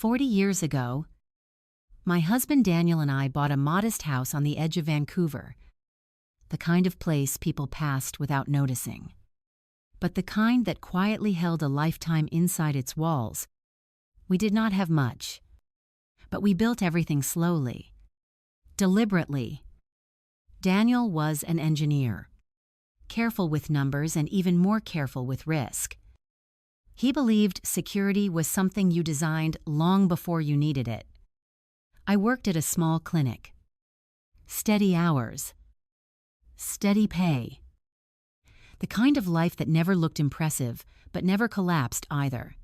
40 years ago, my husband Daniel and I bought a modest house on the edge of Vancouver, the kind of place people passed without noticing, but the kind that quietly held a lifetime inside its walls. We did not have much, but we built everything slowly, deliberately. Daniel was an engineer, careful with numbers and even more careful with risk. He believed security was something you designed long before you needed it. I worked at a small clinic. Steady hours. Steady pay. The kind of life that never looked impressive, but never collapsed either.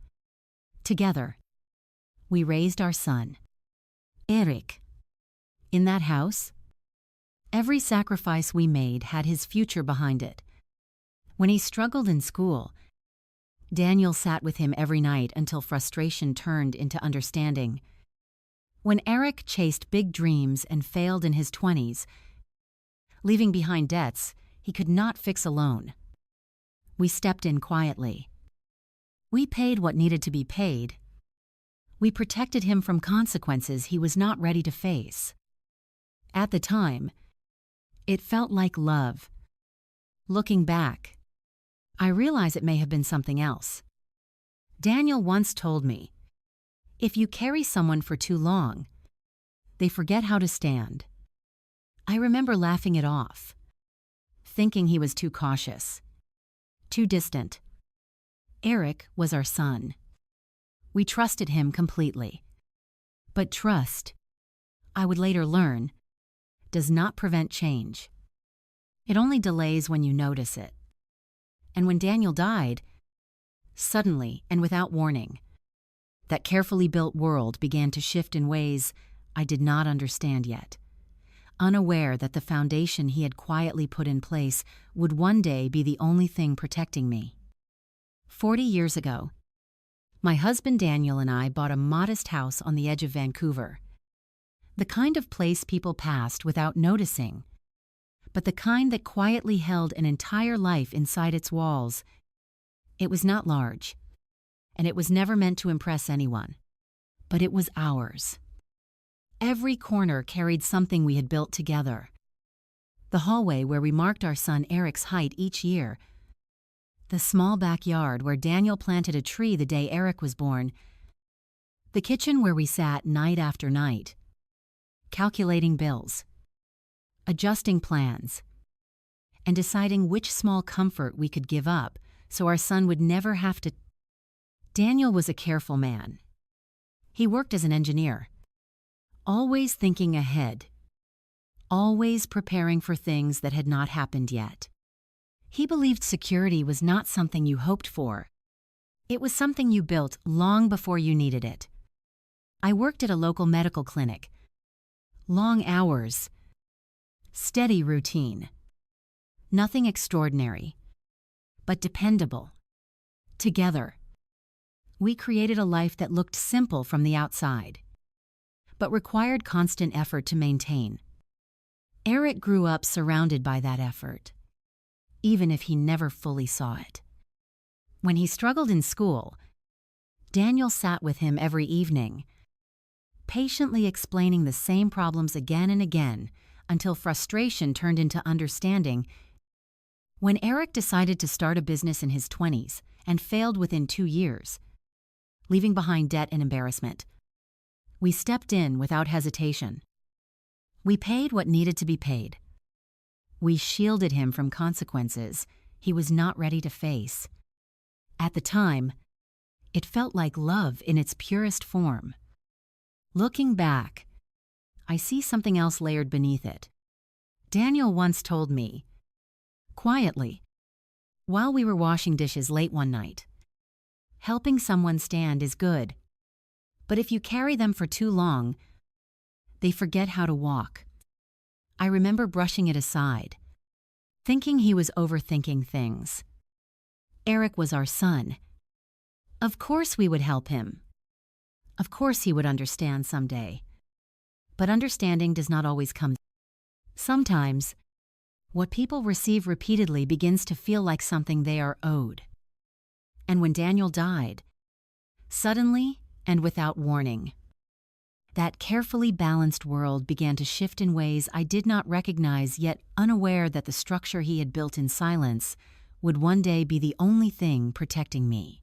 Together, we raised our son, Eric. In that house, every sacrifice we made had his future behind it. When he struggled in school, Daniel sat with him every night until frustration turned into understanding. When Eric chased big dreams and failed in his 20s, leaving behind debts he could not fix alone, we stepped in quietly. We paid what needed to be paid. We protected him from consequences he was not ready to face. At the time, it felt like love. Looking back, I realize it may have been something else. Daniel once told me, if you carry someone for too long, they forget how to stand. I remember laughing it off, thinking he was too cautious, too distant. Eric was our son. We trusted him completely. But trust, I would later learn, does not prevent change. It only delays when you notice it. And when Daniel died, suddenly and without warning, that carefully built world began to shift in ways I did not understand yet, unaware that the foundation he had quietly put in place would one day be the only thing protecting me. 40 years ago, my husband Daniel and I bought a modest house on the edge of Vancouver, the kind of place people passed without noticing, but the kind that quietly held an entire life inside its walls. It was not large, and it was never meant to impress anyone, but it was ours. Every corner carried something we had built together. The hallway where we marked our son Eric's height each year, the small backyard where Daniel planted a tree the day Eric was born, the kitchen where we sat night after night, calculating bills, adjusting plans, and deciding which small comfort we could give up so our son would never have to. Daniel was a careful man. He worked as an engineer, always thinking ahead, always preparing for things that had not happened yet. He believed security was not something you hoped for. It was something you built long before you needed it. I worked at a local medical clinic. Long hours, steady routine. Nothing extraordinary, but dependable. Together, we created a life that looked simple from the outside, but required constant effort to maintain. Eric grew up surrounded by that effort, even if he never fully saw it. When he struggled in school, Daniel sat with him every evening, patiently explaining the same problems again and again until frustration turned into understanding. When Eric decided to start a business in his 20s and failed within 2 years, leaving behind debt and embarrassment, we stepped in without hesitation. We paid what needed to be paid. We shielded him from consequences he was not ready to face. At the time, it felt like love in its purest form. Looking back, I see something else layered beneath it. Daniel once told me, quietly, while we were washing dishes late one night, helping someone stand is good, but if you carry them for too long, they forget how to walk. I remember brushing it aside, thinking he was overthinking things. Eric was our son. Of course we would help him. Of course he would understand someday. But understanding does not always come. Sometimes, what people receive repeatedly begins to feel like something they are owed. And when Daniel died, suddenly and without warning. That carefully balanced world began to shift in ways I did not recognize, yet unaware that the structure he had built in silence would one day be the only thing protecting me.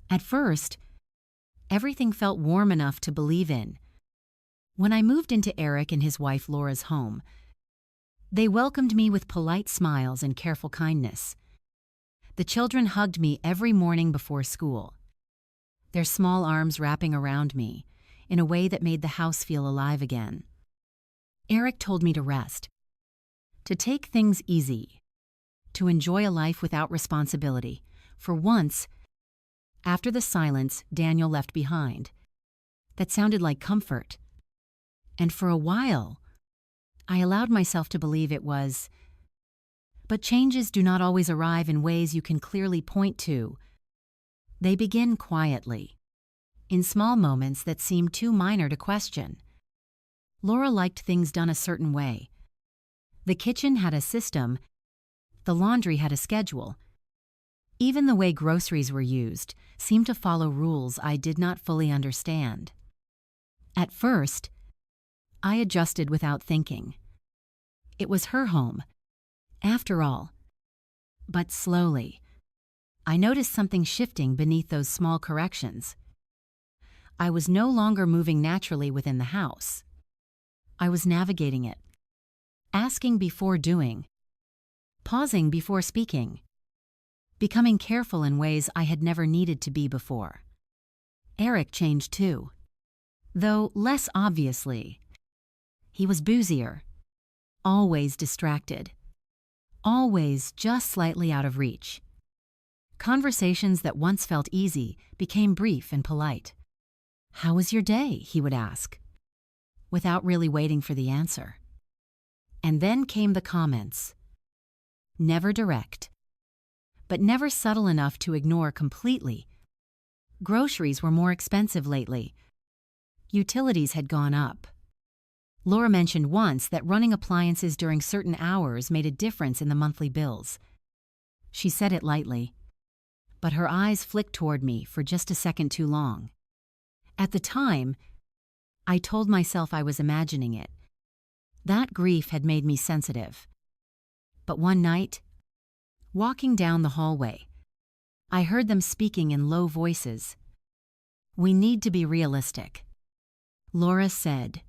At first, everything felt warm enough to believe in. When I moved into Eric and his wife Laura's home, they welcomed me with polite smiles and careful kindness. The children hugged me every morning before school, their small arms wrapping around me in a way that made the house feel alive again. Eric told me to rest, to take things easy, to enjoy a life without responsibility. For once, after the silence Daniel left behind, that sounded like comfort. And for a while, I allowed myself to believe it was. But changes do not always arrive in ways you can clearly point to. They begin quietly, in small moments that seem too minor to question. Laura liked things done a certain way. The kitchen had a system, the laundry had a schedule. Even the way groceries were used seemed to follow rules I did not fully understand. At first, I adjusted without thinking. It was her home, after all. But slowly, I noticed something shifting beneath those small corrections. I was no longer moving naturally within the house. I was navigating it, asking before doing, pausing before speaking, becoming careful in ways I had never needed to be before. Eric changed too, though less obviously. He was boozier, always distracted, always just slightly out of reach. Conversations that once felt easy became brief and polite. "How was your day?" he would ask, without really waiting for the answer. And then came the comments. Never direct, but never subtle enough to ignore completely. Groceries were more expensive lately. Utilities had gone up. Laura mentioned once that running appliances during certain hours made a difference in the monthly bills. She said it lightly, but her eyes flicked toward me for just a second too long. At the time, I told myself I was imagining it. That grief had made me sensitive. But one night, walking down the hallway, I heard them speaking in low voices. "We need to be realistic," Laura said.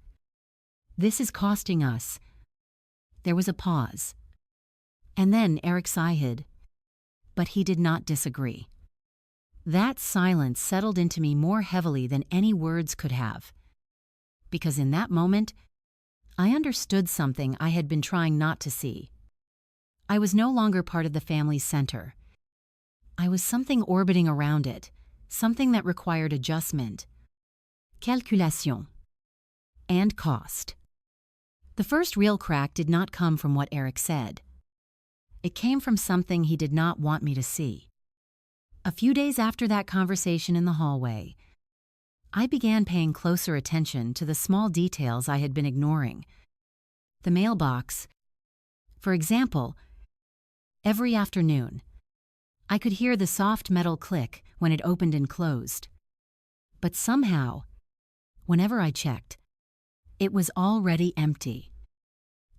"This is costing us." There was a pause. And then Eric sighed, but he did not disagree. That silence settled into me more heavily than any words could have. Because in that moment, I understood something I had been trying not to see. I was no longer part of the family's center. I was something orbiting around it, something that required adjustment, calculation, and cost. The first real crack did not come from what Eric said. It came from something he did not want me to see. A few days after that conversation in the hallway, I began paying closer attention to the small details I had been ignoring. The mailbox, for example. Every afternoon, I could hear the soft metal click when it opened and closed. But somehow, whenever I checked, it was already empty.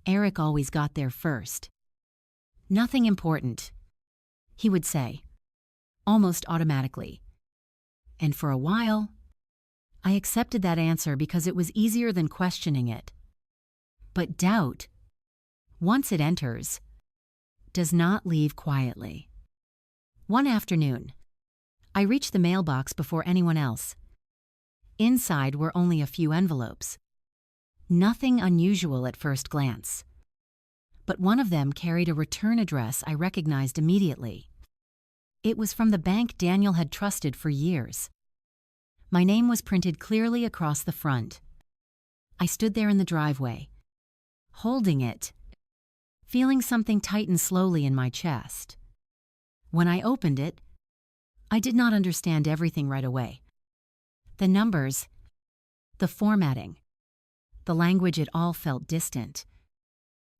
Eric always got there first. "Nothing important," he would say, almost automatically. And for a while, I accepted that answer because it was easier than questioning it. But doubt, once it enters, does not leave quietly. One afternoon, I reached the mailbox before anyone else. Inside were only a few envelopes. Nothing unusual at first glance. But one of them carried a return address I recognized immediately. It was from the bank Daniel had trusted for years. My name was printed clearly across the front. I stood there in the driveway, holding it, feeling something tighten slowly in my chest. When I opened it, I did not understand everything right away. The numbers, the formatting, the language, it all felt distant.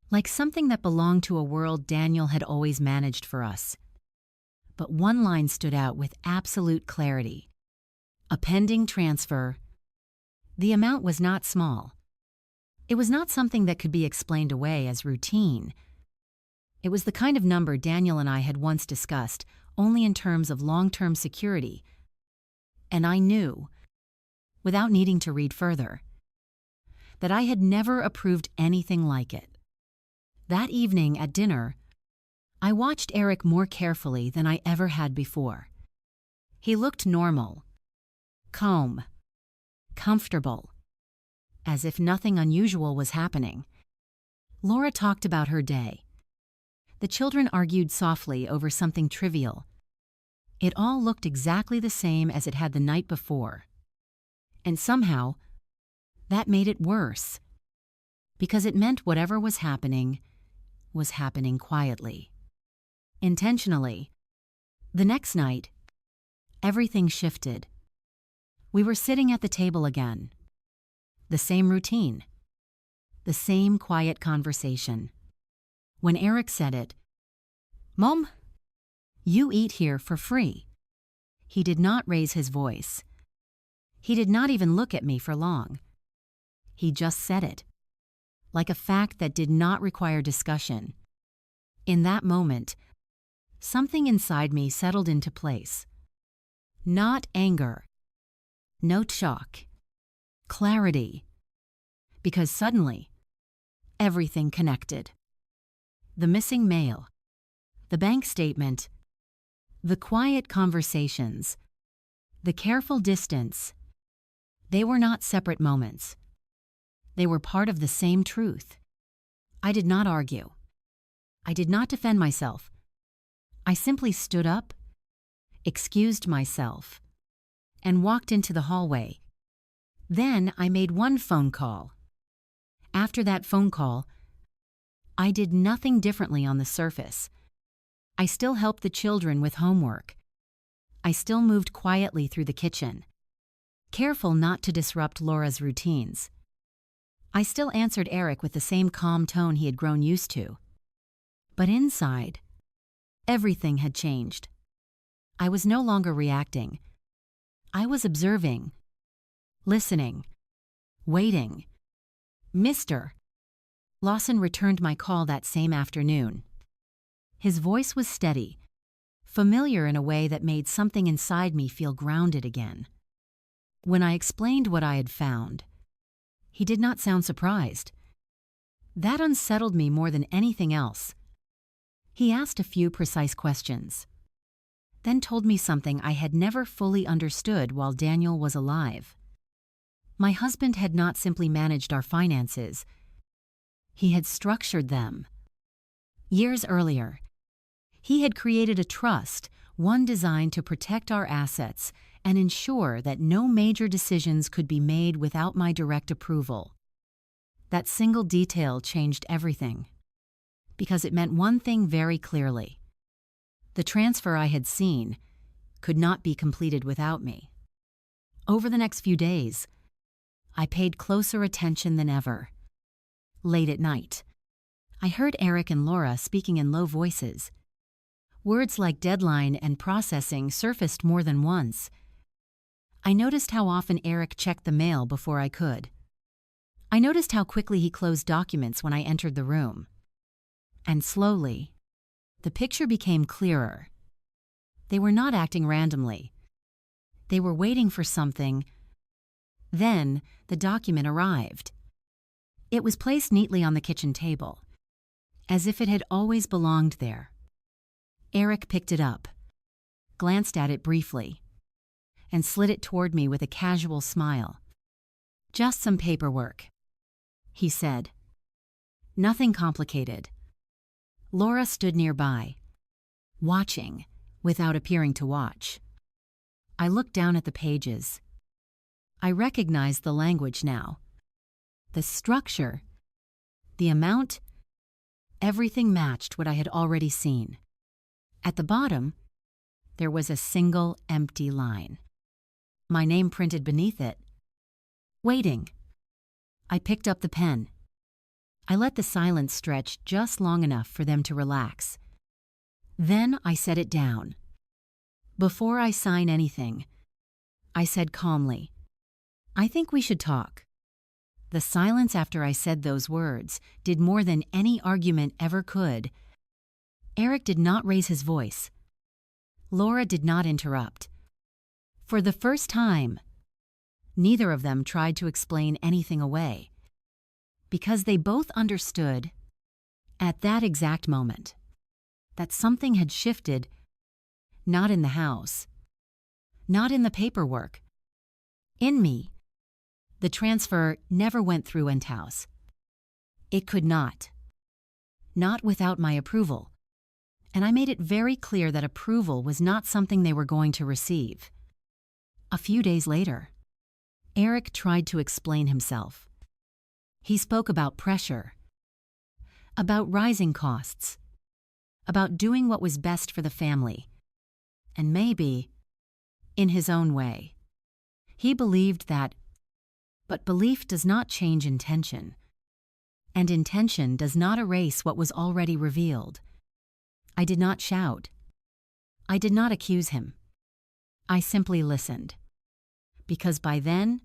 Like something that belonged to a world Daniel had always managed for us. But one line stood out with absolute clarity. A pending transfer. The amount was not small. It was not something that could be explained away as routine. It was the kind of number Daniel and I had once discussed, only in terms of long-term security. And I knew, without needing to read further, that I had never approved anything like it. That evening at dinner, I watched Eric more carefully than I ever had before. He looked normal, calm, comfortable, as if nothing unusual was happening. Laura talked about her day. The children argued softly over something trivial. It all looked exactly the same as it had the night before. And somehow, that made it worse, because it meant whatever was happening quietly, intentionally. The next night, everything shifted. We were sitting at the table again. The same routine, the same quiet conversation. When Eric said it, "Mom, you eat here for free." He did not raise his voice. He did not even look at me for long. He just said it, like a fact that did not require discussion. In that moment, something inside me settled into place. Not anger, no shock, clarity. Because suddenly, everything connected. The missing mail, the bank statement, the quiet conversations, the careful distance. They were not separate moments. They were part of the same truth. I did not argue. I did not defend myself. I simply stood up, excused myself, and walked into the hallway. Then I made one phone call. After that phone call, I did nothing differently on the surface. I still helped the children with homework. I still moved quietly through the kitchen, careful not to disrupt Laura's routines. I still answered Eric with the same calm tone he had grown used to. But inside, everything had changed. I was no longer reacting. I was observing, listening, waiting. "Mr. Lawson returned my call that same afternoon. His voice was steady, familiar in a way that made something inside me feel grounded again. When I explained what I had found, he did not sound surprised. That unsettled me more than anything else. He asked a few precise questions, then told me something I had never fully understood while Daniel was alive. My husband had not simply managed our finances. He had structured them. Years earlier, he had created a trust, one designed to protect our assets and ensure that no major decisions could be made without my direct approval. That single detail changed everything, because it meant one thing very clearly. The transfer I had seen could not be completed without me. Over the next few days, I paid closer attention than ever. Late at night, I heard Eric and Laura speaking in low voices. Words like deadline and processing surfaced more than once. I noticed how often Eric checked the mail before I could. I noticed how quickly he closed documents when I entered the room. And slowly, the picture became clearer. They were not acting randomly. They were waiting for something. Then, the document arrived. It was placed neatly on the kitchen table, as if it had always belonged there. Eric picked it up, glanced at it briefly, and slid it toward me with a casual smile. "Just some paperwork," he said. "Nothing complicated." Laura stood nearby, watching without appearing to watch. I looked down at the pages. I recognized the language now. The structure, the amount, everything matched what I had already seen. At the bottom, there was a single empty line. My name printed beneath it. Waiting. I picked up the pen. I let the silence stretch just long enough for them to relax. Then I set it down. Before I sign anything, I said calmly. "I think we should talk." The silence after I said those words did more than any argument ever could. Eric did not raise his voice. Laura did not interrupt. For the first time, neither of them tried to explain anything away, because they both understood, at that exact moment, that something had shifted, not in the house, not in the paperwork, in me. The transfer never went through Enthouse. It could not without my approval, and I made it very clear that approval was not something they were going to receive. A few days later, Eric tried to explain himself. He spoke about pressure, about rising costs, about doing what was best for the family, and maybe, in his own way. He believed that, but belief does not change intention, and intention does not erase what was already revealed. I did not shout. I did not accuse him. I simply listened, because by then,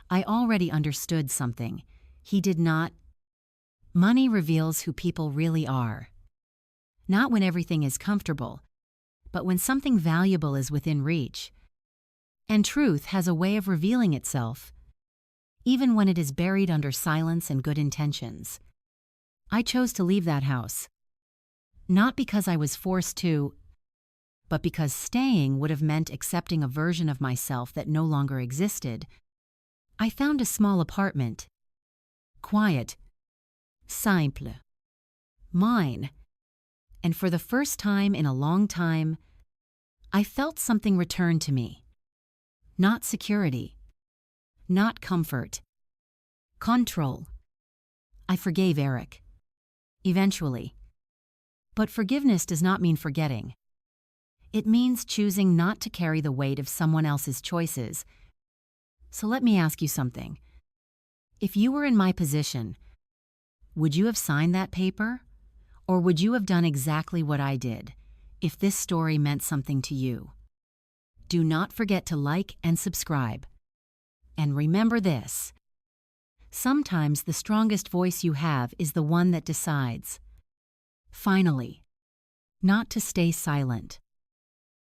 I already understood something he did not. Money reveals who people really are. Not when everything is comfortable, but when something valuable is within reach. And truth has a way of revealing itself, even when it is buried under silence and good intentions. I chose to leave that house, not because I was forced to, but because staying would have meant accepting a version of myself that no longer existed. I found a small apartment, quiet, simple, mine, and for the first time in a long time, I felt something return to me. Not security, not comfort, control. I forgave Eric, eventually. But forgiveness does not mean forgetting. It means choosing not to carry the weight of someone else's choices. So let me ask you something. If you were in my position, would you have signed that paper? Or would you have done exactly what I did, if this story meant something to you? Do not forget to like and subscribe. And remember this: sometimes the strongest voice you have is the one that decides, finally, not to stay silent.